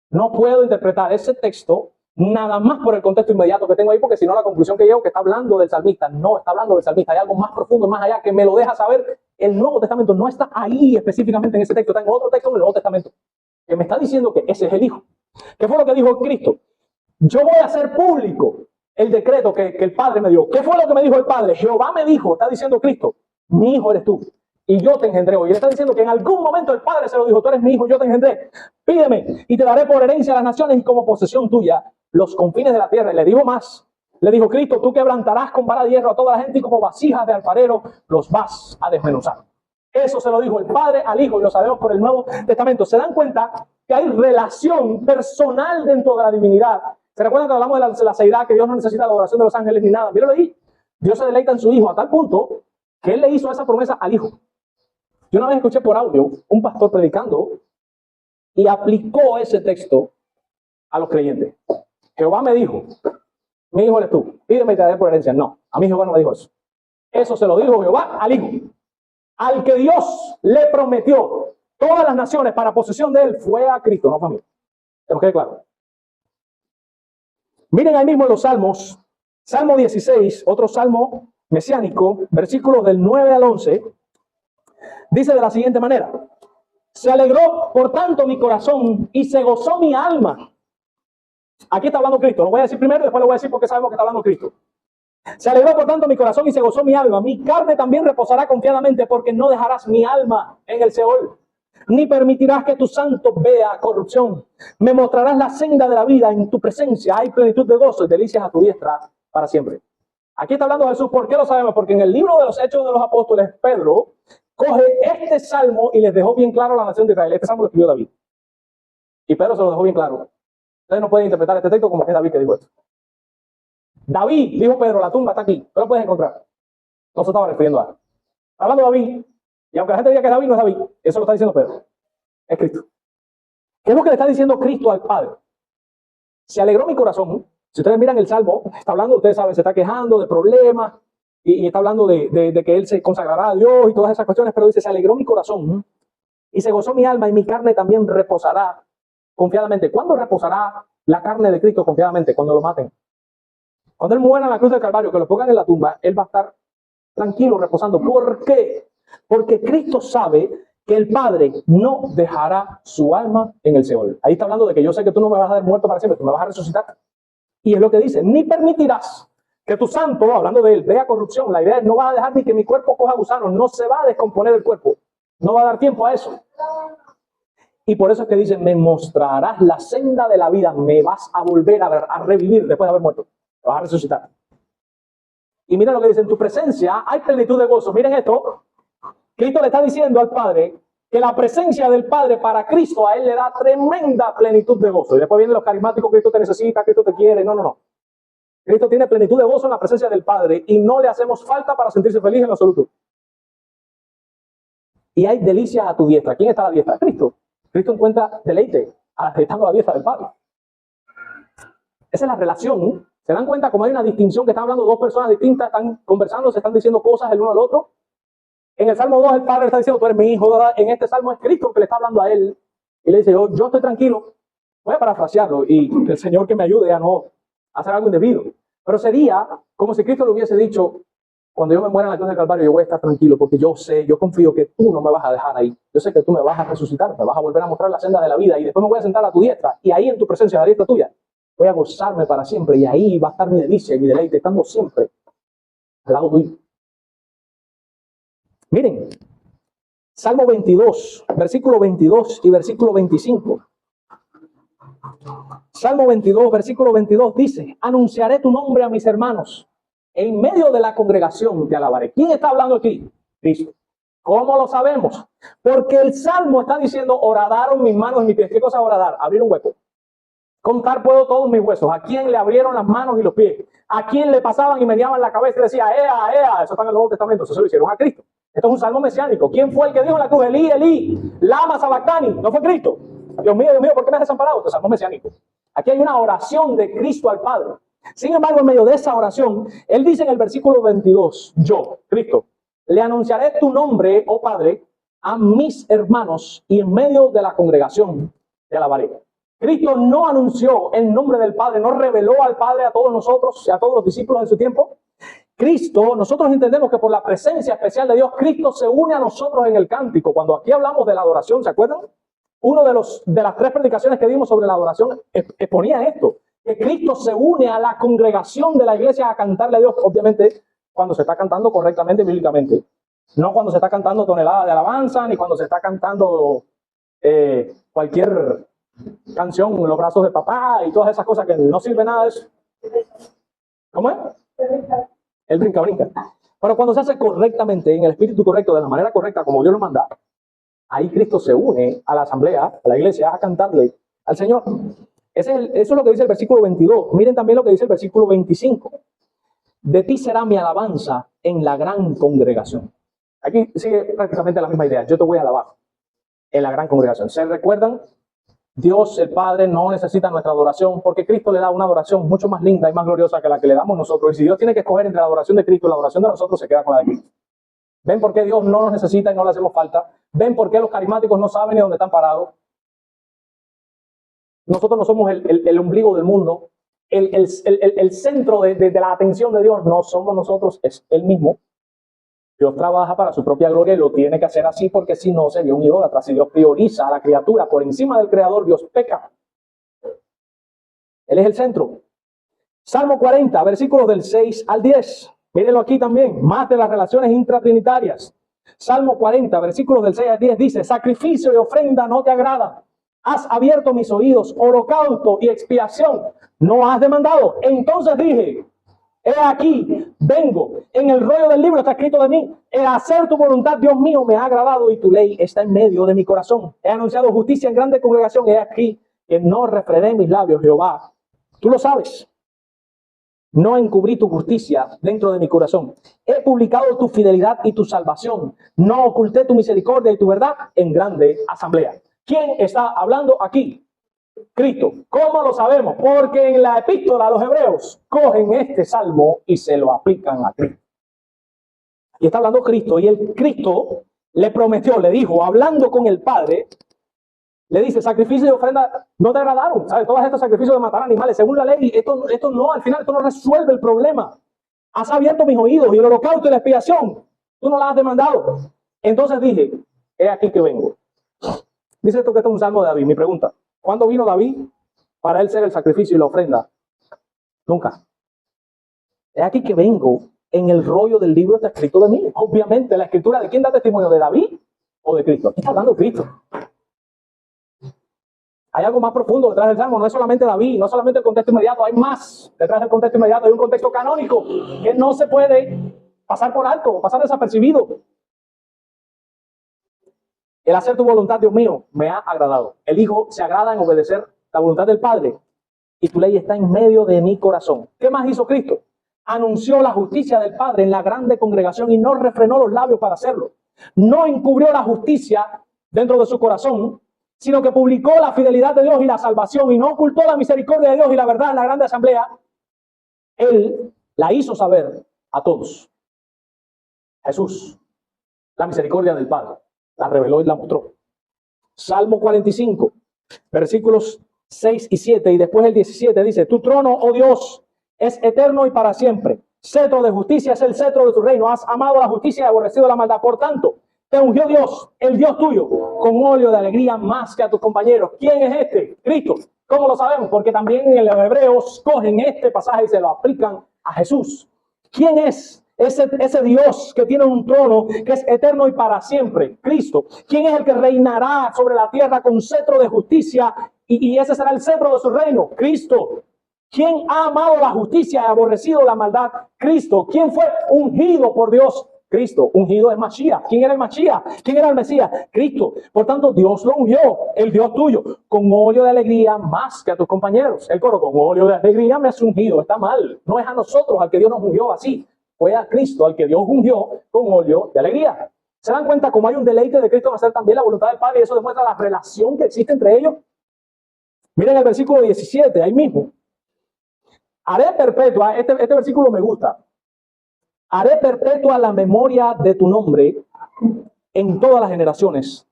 No puedo interpretar ese texto nada más por el contexto inmediato que tengo ahí, porque si no la conclusión que llego que está hablando del salmista. No está hablando del salmista. Hay algo más profundo, más allá, que me lo deja saber. El Nuevo Testamento no está ahí específicamente en ese texto. Está en otro texto en el Nuevo Testamento que me está diciendo que ese es el Hijo. ¿Qué fue lo que dijo Cristo? Yo voy a hacer público el decreto que el Padre me dio. ¿Qué fue lo que me dijo el Padre? Jehová me dijo, está diciendo Cristo, mi hijo eres tú. Y yo te engendré hoy. Y él está diciendo que en algún momento el Padre se lo dijo, tú eres mi hijo, yo te engendré. Pídeme y te daré por herencia a las naciones y como posesión tuya los confines de la tierra. Y le digo más. Le dijo Cristo, tú quebrantarás con vara de hierro a toda la gente y como vasijas de alfarero los vas a desmenuzar. Eso se lo dijo el Padre al Hijo y lo sabemos por el Nuevo Testamento. ¿Se dan cuenta que hay relación personal dentro de la divinidad? ¿Se recuerdan que hablamos de la seidad, que Dios no necesita la adoración de los ángeles ni nada? Míralo ahí. Dios se deleita en su Hijo a tal punto que Él le hizo esa promesa al Hijo. Yo una vez escuché por audio un pastor predicando y aplicó ese texto a los creyentes. Jehová me dijo, mi hijo eres tú, pídeme y te daré por herencia. No, a mí Jehová no me dijo eso. Eso se lo dijo Jehová al Hijo. Al que Dios le prometió todas las naciones para posesión de él fue a Cristo, no para mí. ¿Que nos quede claro? Miren ahí mismo en los Salmos, Salmo 16, otro salmo mesiánico, versículos del 9 al 11, dice de la siguiente manera: se alegró por tanto mi corazón y se gozó mi alma. Aquí está hablando Cristo, lo voy a decir primero y después lo voy a decir porque sabemos que está hablando Cristo. Se alegró por tanto mi corazón y se gozó mi alma. Mi carne también reposará confiadamente porque no dejarás mi alma en el Seol, ni permitirás que tu santo vea corrupción. Me mostrarás la senda de la vida, en tu presencia hay plenitud de gozo y delicias a tu diestra para siempre. Aquí está hablando Jesús. ¿Por qué lo sabemos? Porque en el libro de los Hechos de los Apóstoles, Pedro coge este salmo y les dejó bien claro a la nación de Israel. Este salmo lo escribió David. Y Pedro se lo dejó bien claro. Ustedes no pueden interpretar este texto como que es David que dijo esto. David, dijo Pedro, la tumba está aquí. ¿Tú lo puedes encontrar? No se estaba refiriendo a él. Está hablando David. Y aunque la gente diga que David no es David, eso lo está diciendo Pedro. Es Cristo. ¿Qué es lo que le está diciendo Cristo al Padre? Se alegró mi corazón. Si ustedes miran el salmo, está hablando, ustedes saben, se está quejando de problemas. Y está hablando de que él se consagrará a Dios y todas esas cuestiones. Pero dice, se alegró mi corazón y se gozó mi alma y mi carne también reposará confiadamente. ¿Cuándo reposará la carne de Cristo confiadamente? Cuando lo maten. Cuando él muera en la cruz del Calvario, que lo pongan en la tumba, él va a estar tranquilo, reposando. ¿Por qué? Porque Cristo sabe que el Padre no dejará su alma en el Seol. Ahí está hablando de que yo sé que tú no me vas a dar muerto para siempre, tú me vas a resucitar. Y es lo que dice, ni permitirás que tu santo, hablando de él, vea corrupción. La idea es no vas a dejar ni que mi cuerpo coja gusanos, no se va a descomponer el cuerpo. No va a dar tiempo a eso. Y por eso es que dice, me mostrarás la senda de la vida, me vas a volver a revivir después de haber muerto. Te vas a resucitar. Y miren lo que dice, en tu presencia hay plenitud de gozo. Miren esto, Cristo le está diciendo al Padre que la presencia del Padre para Cristo a él le da tremenda plenitud de gozo. Y después vienen los carismáticos, Cristo te necesita, Cristo te quiere. No, no, no. Cristo tiene plenitud de gozo en la presencia del Padre y no le hacemos falta para sentirse feliz en lo absoluto. Y hay delicias a tu diestra. ¿Quién está a la diestra? Cristo. Cristo encuentra deleite estando a la diestra del Padre. Esa es la relación. ¿Se dan cuenta cómo hay una distinción que están hablando dos personas distintas, están conversando, se están diciendo cosas el uno al otro? En el Salmo 2 el Padre le está diciendo, tú eres mi hijo. En este Salmo es Cristo que le está hablando a él. Y le dice, yo estoy tranquilo. Voy a parafrasearlo y el Señor que me ayude a no hacer algo indebido. Pero sería como si Cristo le hubiese dicho, cuando yo me muera en la cruz del Calvario, yo voy a estar tranquilo porque yo sé, yo confío que tú no me vas a dejar ahí. Yo sé que tú me vas a resucitar, me vas a volver a mostrar la senda de la vida y después me voy a sentar a tu diestra y ahí en tu presencia, a la diestra tuya, voy a gozarme para siempre y ahí va a estar mi delicia y mi deleite, estando siempre al lado tuyo. Miren, Salmo 22, versículo 22 y versículo 25. Salmo 22, versículo 22 dice, anunciaré tu nombre a mis hermanos. En medio de la congregación te alabaré. ¿Quién está hablando aquí? Cristo. ¿Cómo lo sabemos? Porque el Salmo está diciendo, horadaron mis manos y mis pies. ¿Qué cosa es horadar? Abrir un hueco. Contar puedo todos mis huesos. ¿A quién le abrieron las manos y los pies? ¿A quién le pasaban y meneaban la cabeza y decía, ea, ea? Eso está en el Nuevo Testamento. Eso se lo hicieron a Cristo. Esto es un salmo mesiánico. ¿Quién fue el que dijo en la cruz, Elí, Elí, lama sabactani? ¿No fue Cristo? Dios mío, ¿por qué me has desamparado? Este es salmo mesiánico. Aquí hay una oración de Cristo al Padre. Sin embargo, en medio de esa oración, Él dice en el versículo 22, yo, Cristo, le anunciaré tu nombre, oh Padre, a mis hermanos y en medio de la congregación te alabaré. Cristo no anunció el nombre del Padre, no reveló al Padre a todos nosotros y a todos los discípulos de su tiempo. Cristo, nosotros entendemos que por la presencia especial de Dios, Cristo se une a nosotros en el cántico. Cuando aquí hablamos de la adoración, ¿se acuerdan? Uno de las 3 predicaciones que dimos sobre la adoración exponía esto, que Cristo se une a la congregación de la iglesia a cantarle a Dios, obviamente, cuando se está cantando correctamente bíblicamente. No cuando se está cantando toneladas de alabanza, ni cuando se está cantando cualquier canción, Los brazos de papá y todas esas cosas que no sirven nada de eso. ¿Cómo es? El brinca. Pero cuando se hace correctamente, en el espíritu correcto, de la manera correcta, como Dios lo manda, ahí Cristo se une a la asamblea, a la iglesia, a cantarle al Señor. Eso es lo que dice el versículo 22. Miren también lo que dice el versículo 25. De ti será mi alabanza en la gran congregación. Aquí sigue prácticamente la misma idea. Yo te voy a alabar en la gran congregación. ¿Se recuerdan? Dios, el Padre, no necesita nuestra adoración porque Cristo le da una adoración mucho más linda y más gloriosa que la que le damos nosotros. Y si Dios tiene que escoger entre la adoración de Cristo y la adoración de nosotros, se queda con la de Cristo. ¿Ven por qué Dios no nos necesita y no le hacemos falta? ¿Ven por qué los carismáticos no saben ni dónde están parados? Nosotros no somos el ombligo del mundo, el centro de la atención de Dios. No somos nosotros, es Él mismo. Dios trabaja para su propia gloria y lo tiene que hacer así porque si no sería un idólatra. Si Dios prioriza a la criatura por encima del Creador, Dios peca. Él es el centro. Salmo 40, versículos del 6 al 10. Mírenlo aquí también, más de las relaciones intratrinitarias. Salmo 40, versículos del 6 al 10 dice, sacrificio y ofrenda no te agrada. Has abierto mis oídos, holocausto y expiación no has demandado. Entonces dije, he aquí, vengo, en el rollo del libro está escrito de mí, el hacer tu voluntad, Dios mío, me ha agradado y tu ley está en medio de mi corazón. He anunciado justicia en grande congregación, he aquí que no refrené mis labios, Jehová. Tú lo sabes. No encubrí tu justicia dentro de mi corazón. He publicado tu fidelidad y tu salvación. No oculté tu misericordia y tu verdad en grande asamblea. ¿Quién está hablando aquí? Cristo. ¿Cómo lo sabemos? Porque en la epístola a los hebreos cogen este salmo y se lo aplican a Cristo. Y está hablando Cristo y el Cristo le prometió, le dijo, hablando con el Padre, le dice, sacrificio y ofrenda no te agradaron. ¿Sabes? Todos estos sacrificios de matar animales, según la ley, esto no, al final esto no resuelve el problema. Has abierto mis oídos y el holocausto y la expiación, tú no la has demandado. Entonces dije, he aquí que vengo. Dice esto que esto es un salmo de David. Mi pregunta, ¿cuándo vino David para él ser el sacrificio y la ofrenda? Nunca. He aquí que vengo, en el rollo del libro está escrito de mí. Obviamente, la escritura, ¿de quién da testimonio? ¿De David o de Cristo? Aquí está hablando Cristo. Hay algo más profundo detrás del salmo, no es solamente David, no es solamente el contexto inmediato, hay más detrás del contexto inmediato, hay un contexto canónico que no se puede pasar por alto o pasar desapercibido. El hacer tu voluntad, Dios mío, me ha agradado. El Hijo se agrada en obedecer la voluntad del Padre y tu ley está en medio de mi corazón. ¿Qué más hizo Cristo? Anunció la justicia del Padre en la grande congregación y no refrenó los labios para hacerlo. No encubrió la justicia dentro de su corazón, sino que publicó la fidelidad de Dios y la salvación y no ocultó la misericordia de Dios y la verdad en la grande asamblea. Él la hizo saber a todos. Jesús, la misericordia del Padre, la reveló y la mostró. Salmo 45, versículos 6 y 7 y después el 17 dice, tu trono, oh Dios, es eterno y para siempre. Cetro de justicia es el cetro de tu reino. Has amado la justicia y aborrecido la maldad. Por tanto, te ungió Dios, el Dios tuyo, con óleo de alegría más que a tus compañeros. ¿Quién es este? Cristo. ¿Cómo lo sabemos? Porque también en los hebreos cogen este pasaje y se lo aplican a Jesús. ¿Quién es ese Dios que tiene un trono que es eterno y para siempre? Cristo. ¿Quién es el que reinará sobre la tierra con cetro de justicia y ese será el cetro de su reino? Cristo. ¿Quién ha amado la justicia y aborrecido la maldad? Cristo. ¿Quién fue ungido por Dios? Cristo. Ungido es Mashiach. ¿Quién era el Mashiach? ¿Quién era el Mesías? Cristo. Por tanto, Dios lo ungió, el Dios tuyo, con óleo de alegría más que a tus compañeros. El coro, con óleo de alegría me has ungido. Está mal. No es a nosotros al que Dios nos ungió así. Fue a Cristo al que Dios ungió con óleo de alegría. ¿Se dan cuenta cómo hay un deleite de Cristo en hacer también la voluntad del Padre? Y eso demuestra la relación que existe entre ellos. Miren el versículo 17, ahí mismo. Haré perpetua, este versículo me gusta. Haré perpetua la memoria de tu nombre en todas las generaciones,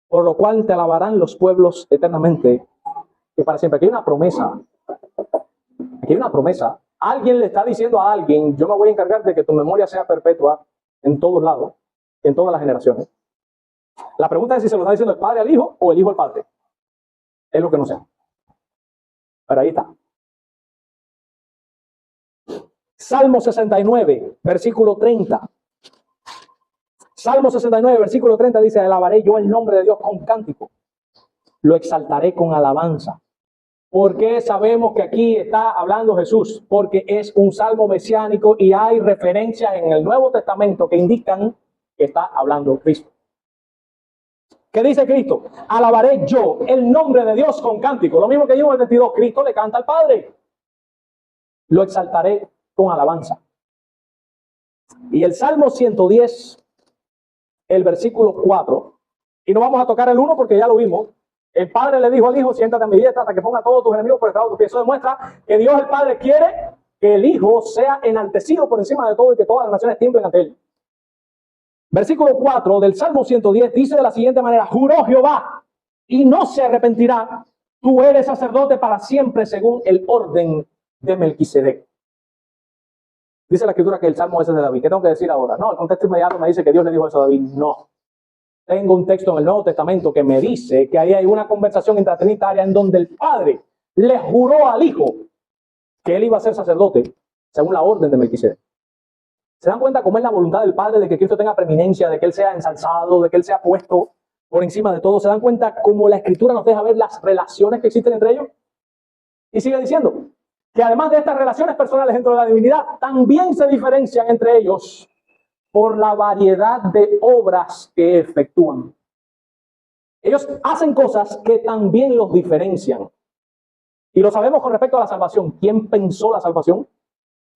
por lo cual te alabarán los pueblos eternamente y para siempre. Aquí hay una promesa. Aquí hay una promesa. Alguien le está diciendo a alguien, yo me voy a encargar de que tu memoria sea perpetua en todos lados, en todas las generaciones. La pregunta es si se lo está diciendo el padre al hijo o el hijo al padre. Es lo que no sé. Pero ahí está. Salmo 69, versículo 30. Salmo 69, versículo 30 dice, alabaré yo el nombre de Dios con cántico. Lo exaltaré con alabanza. ¿Por qué sabemos que aquí está hablando Jesús? Porque es un salmo mesiánico y hay referencias en el Nuevo Testamento que indican que está hablando Cristo. ¿Qué dice Cristo? Alabaré yo el nombre de Dios con cántico. Lo mismo que dijo en el 22, Cristo le canta al Padre. Lo exaltaré con alabanza. Y el Salmo 110, el versículo 4, y no vamos a tocar el 1 porque ya lo vimos. El Padre le dijo al Hijo, siéntate a mi diestra hasta que ponga a todos tus enemigos por estrado de tus pies. Eso demuestra que Dios el Padre quiere que el Hijo sea enaltecido por encima de todo y que todas las naciones tiemblen ante él. Versículo 4 del Salmo 110 dice de la siguiente manera, juró Jehová y no se arrepentirá, tú eres sacerdote para siempre según el orden de Melquisedec. Dice la Escritura que el Salmo ese es de David. ¿Qué tengo que decir ahora? No, el contexto inmediato me dice que Dios le dijo eso a David. No. Tengo un texto en el Nuevo Testamento que me dice que ahí hay una conversación intratrinitaria en donde el Padre le juró al Hijo que él iba a ser sacerdote según la orden de Melquisedec. ¿Se dan cuenta cómo es la voluntad del Padre de que Cristo tenga preeminencia, de que Él sea ensalzado, de que Él sea puesto por encima de todo? ¿Se dan cuenta cómo la Escritura nos deja ver las relaciones que existen entre ellos? Y sigue diciendo que además de estas relaciones personales dentro de la divinidad, también se diferencian entre ellos por la variedad de obras que efectúan. Ellos hacen cosas que también los diferencian. Y lo sabemos con respecto a la salvación. ¿Quién pensó la salvación?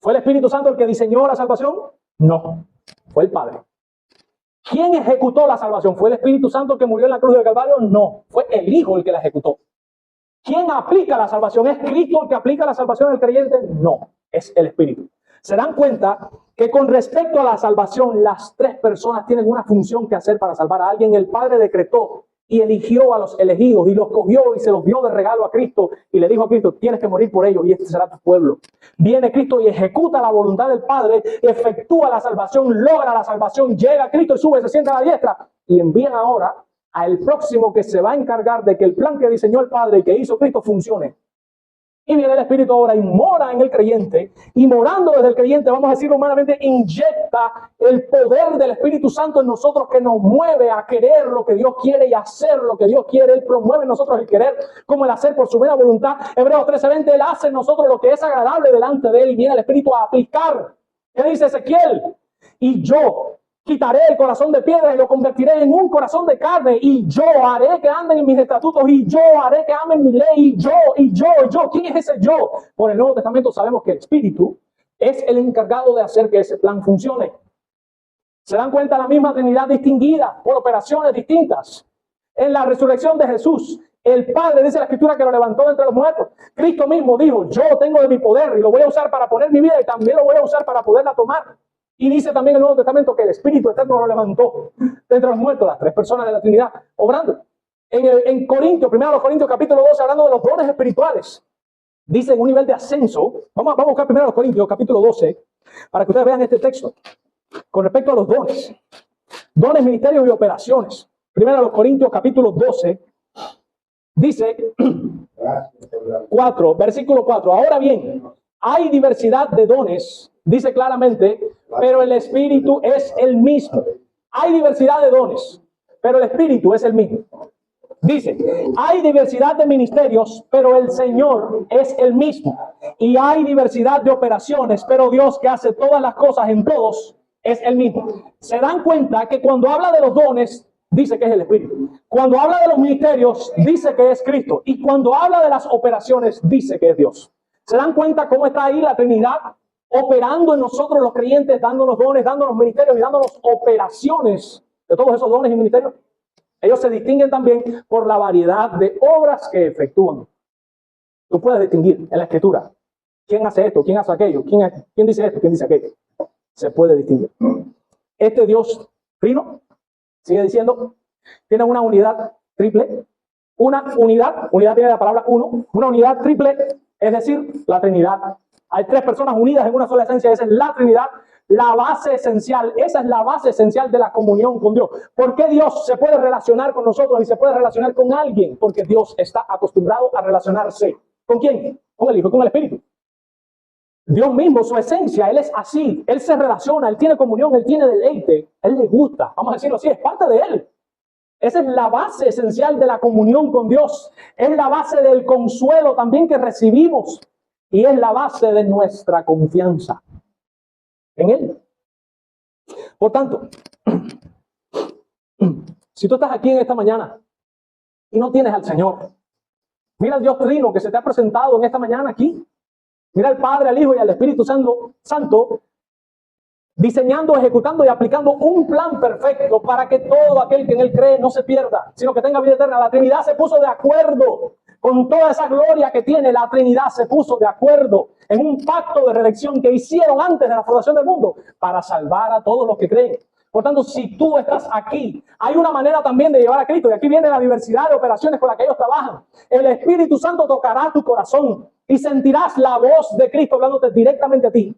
¿Fue el Espíritu Santo el que diseñó la salvación? No, fue el Padre. ¿Quién ejecutó la salvación? ¿Fue el Espíritu Santo el que murió en la cruz del Calvario? No, fue el Hijo el que la ejecutó. ¿Quién aplica la salvación? ¿Es Cristo el que aplica la salvación al creyente? No, es el Espíritu. Se dan cuenta que con respecto a la salvación, las tres personas tienen una función que hacer para salvar a alguien. El Padre decretó y eligió a los elegidos y los cogió y se los dio de regalo a Cristo y le dijo a Cristo, tienes que morir por ellos y este será tu pueblo. Viene Cristo y ejecuta la voluntad del Padre, efectúa la salvación, logra la salvación, llega a Cristo y sube, se sienta a la diestra y envían ahora al próximo que se va a encargar de que el plan que diseñó el Padre y que hizo Cristo funcione. Y viene el Espíritu ahora y mora en el creyente, y morando desde el creyente, vamos a decirlo humanamente, inyecta el poder del Espíritu Santo en nosotros que nos mueve a querer lo que Dios quiere y hacer lo que Dios quiere. Él promueve en nosotros el querer como el hacer por su buena voluntad. Hebreos 13:20, Él hace en nosotros lo que es agradable delante de Él y viene el Espíritu a aplicar. ¿Qué dice Ezequiel? Y yo quitaré el corazón de piedra y lo convertiré en un corazón de carne, y yo haré que anden en mis estatutos, y yo haré que amen mi ley, y yo. ¿Quién es ese yo? Por el Nuevo Testamento sabemos que el Espíritu es el encargado de hacer que ese plan funcione. ¿Se dan cuenta? La misma Trinidad distinguida por operaciones distintas. En la resurrección de Jesús, el Padre, dice la Escritura, que lo levantó de entre los muertos. Cristo mismo dijo, yo tengo de mi poder y lo voy a usar para poner mi vida y también lo voy a usar para poderla tomar. Y dice también el Nuevo Testamento que el Espíritu Eterno lo levantó de entre los muertos, las tres personas de la Trinidad, obrando. En Corintios, 1 Corintios capítulo 12, hablando de los dones espirituales. dice en un nivel de ascenso. Vamos a buscar primero los Corintios, capítulo 12, para que ustedes vean este texto. Con respecto a los dones. Dones, ministerios y operaciones. Primero los Corintios, capítulo 12. Dice 4, versículo 4. Ahora bien, hay diversidad de dones, dice claramente, pero el Espíritu es el mismo. Hay diversidad de dones, pero el Espíritu es el mismo. Dice, hay diversidad de ministerios, pero el Señor es el mismo. Y hay diversidad de operaciones, pero Dios que hace todas las cosas en todos es el mismo. Se dan cuenta que cuando habla de los dones, dice que es el Espíritu. Cuando habla de los ministerios, dice que es Cristo. Y cuando habla de las operaciones, dice que es Dios. ¿Se dan cuenta cómo está ahí la Trinidad operando en nosotros los creyentes, dándonos dones, dándonos ministerios y dándonos operaciones de todos esos dones y ministerios? Ellos se distinguen también por la variedad de obras que efectúan. Tú puedes distinguir en la Escritura quién hace esto, quién hace aquello, quién dice esto, quién dice aquello. Se puede distinguir. Este Dios trino, sigue diciendo, tiene una unidad triple. Unidad viene de la palabra uno, una unidad triple, es decir, la Trinidad. Hay tres personas unidas en una sola esencia, esa es la Trinidad. La base esencial, esa es la base esencial de la comunión con Dios. ¿Por qué Dios se puede relacionar con nosotros y se puede relacionar con alguien? Porque Dios está acostumbrado a relacionarse. ¿Con quién? Con el Hijo, con el Espíritu. Dios mismo, su esencia, Él es así. Él se relaciona, Él tiene comunión, Él tiene deleite, Él le gusta. Vamos a decirlo así, es parte de Él. Esa es la base esencial de la comunión con Dios. Es la base del consuelo también que recibimos. Y es la base de nuestra confianza en Él. Por tanto, si tú estás aquí en esta mañana y no tienes al Señor, mira al Dios Trino que se te ha presentado en esta mañana aquí. Mira al Padre, al Hijo y al Espíritu Santo diseñando, ejecutando y aplicando un plan perfecto para que todo aquel que en Él cree no se pierda, sino que tenga vida eterna. La Trinidad se puso de acuerdo con toda esa gloria que tiene. La Trinidad se puso de acuerdo en un pacto de redención que hicieron antes de la fundación del mundo para salvar a todos los que creen. Por tanto, si tú estás aquí, hay una manera también de llevar a Cristo. Y aquí viene la diversidad de operaciones con las que ellos trabajan. El Espíritu Santo tocará tu corazón y sentirás la voz de Cristo hablándote directamente a ti.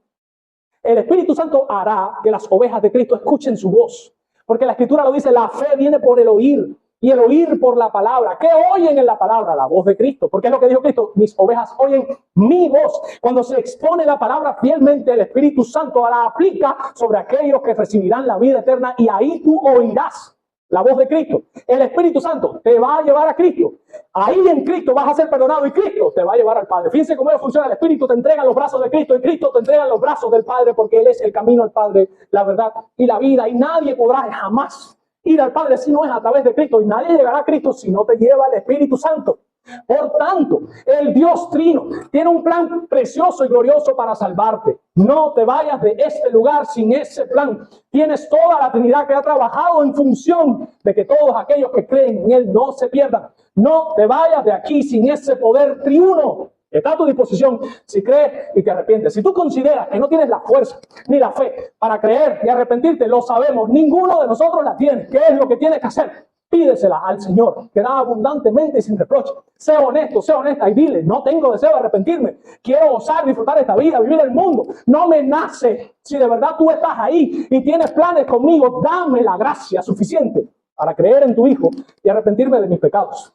El Espíritu Santo hará que las ovejas de Cristo escuchen su voz. Porque la Escritura lo dice, la fe viene por el oír. Y el oír por la palabra. ¿Qué oyen en la palabra? La voz de Cristo. Porque es lo que dijo Cristo. Mis ovejas oyen mi voz. Cuando se expone la palabra fielmente, el Espíritu Santo la aplica sobre aquellos que recibirán la vida eterna. Y ahí tú oirás la voz de Cristo. El Espíritu Santo te va a llevar a Cristo. Ahí en Cristo vas a ser perdonado y Cristo te va a llevar al Padre. Fíjense cómo funciona. El Espíritu te entrega los brazos de Cristo y Cristo te entrega los brazos del Padre, porque Él es el camino al Padre, la verdad y la vida. Y nadie podrá jamás ir al Padre si no es a través de Cristo. Y nadie llegará a Cristo si no te lleva el Espíritu Santo. Por tanto, el Dios Trino tiene un plan precioso y glorioso para salvarte. No te vayas de este lugar sin ese plan. Tienes toda la Trinidad que ha trabajado en función de que todos aquellos que creen en Él no se pierdan. No te vayas de aquí sin ese poder triuno. Está a tu disposición si crees y te arrepientes. Si tú consideras que no tienes la fuerza ni la fe para creer y arrepentirte, lo sabemos. Ninguno de nosotros la tiene. ¿Qué es lo que tienes que hacer? Pídesela al Señor, que da abundantemente y sin reproche. Sé honesto, sé honesta y dile, no tengo deseo de arrepentirme. Quiero gozar, disfrutar esta vida, vivir el mundo. No me nace. Si de verdad tú estás ahí y tienes planes conmigo, dame la gracia suficiente para creer en tu Hijo y arrepentirme de mis pecados.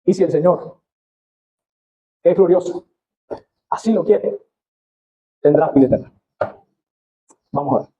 Y si el Señor, que es glorioso, así lo quiere, tendrás vida eterna. Vamos a ver.